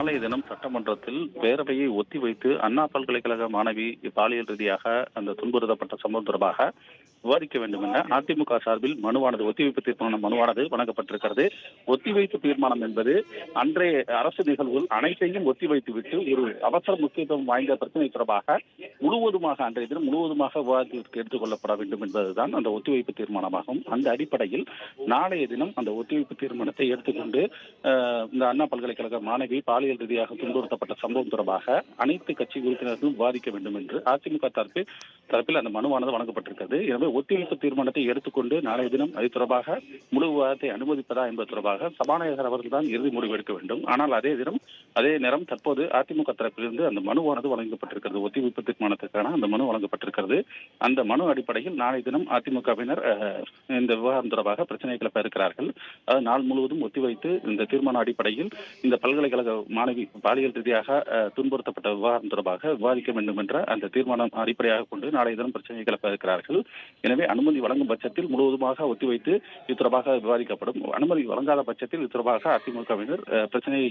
நாளைய தினம் சட்டமன்றத்தில் பேரவையை ஒத்திவைத்து அண்ணா பல்கலைக்கழக மாணவி பாலியல் ரீதியாக அந்த துன்புறுத்தப்பட்ட சம்பவம் தொடர்பாக விவாதிக்க வேண்டும் என அதிமுக சார்பில் மனுவானது ஒத்திவைப்பு தீர்மான மனுவானது வழங்கப்பட்டிருக்கிறது. ஒத்திவைப்பு தீர்மானம் என்பது அன்றைய அரசு நிகழ்வுகள் அனைத்தையும் ஒத்திவைத்துவிட்டு ஒரு அவசர முக்கியத்துவம் வாய்ந்த பிரச்சனை தொடர்பாக முழுவதுமாக அன்றைய தினம் முழுவதுமாக விவாதத்திற்கு எடுத்துக் கொள்ளப்பட வேண்டும் என்பதுதான் அந்த ஒத்திவைப்பு தீர்மானமாகும். அந்த அடிப்படையில் நாளைய தினம் அந்த ஒத்திவைப்பு தீர்மானத்தை எடுத்துக்கொண்டு இந்த அண்ணா பல்கலைக்கழக மாணவி பாலியல் ரீதியாக துன்புறுத்தப்பட்ட சம்பவம் தொடர்பாக அனைத்து கட்சி உறுப்பினர்களும் விவாதிக்க வேண்டும் என்று அதிமுக தரப்பில் அந்த மனுவானது வழங்கப்பட்டிருக்கிறது. எனவே ஒத்திவைப்பு தீர்மானத்தை எடுத்துக்கொண்டு நாளைய தினம் அது தொடர்பாக முழு விவாதத்தை அனுமதிப்பதா என்பது தொடர்பாக சபாநாயகர் அவர்கள் தான் இறுதி முடிவு எடுக்க வேண்டும். ஆனால் அதே நேரம் தற்போது அதிமுக தரப்பிலிருந்து அந்த மனுவானது வழங்கப்பட்டிருக்கிறது. ஒத்திவைப்பு தீர்மானத்திற்கான அந்த மனு வழங்கப்பட்டிருக்கிறது. அந்த மனு அடிப்படையில் நாளைய தினம் அதிமுகவினர் இந்த விவகாரம் தொடர்பாக பிரச்சனை கிளப்ப இருக்கிறார்கள். நாள் முழுவதும் ஒத்திவைத்து இந்த தீர்மான அடிப்படையில் இந்த பல்கலைக்கழக மாணவி பாலியல் ரீதியாக துன்புறுத்தப்பட்ட விவகாரம் தொடர்பாக விவாதிக்க வேண்டும் என்ற அந்த தீர்மானம் அடிப்படையாக கொண்டு நாளைய தினம் பிரச்சனை கிளப்ப இருக்கிறார்கள். எனவே அனுமதி வழங்கும் பட்சத்தில் முழுவதுமாக ஒத்திவைத்து இது தொடர்பாக விவாதிக்கப்படும். அனுமதி வழங்காத பட்சத்தில் இது தொடர்பாக அதிமுகவினர் பிரச்சனையை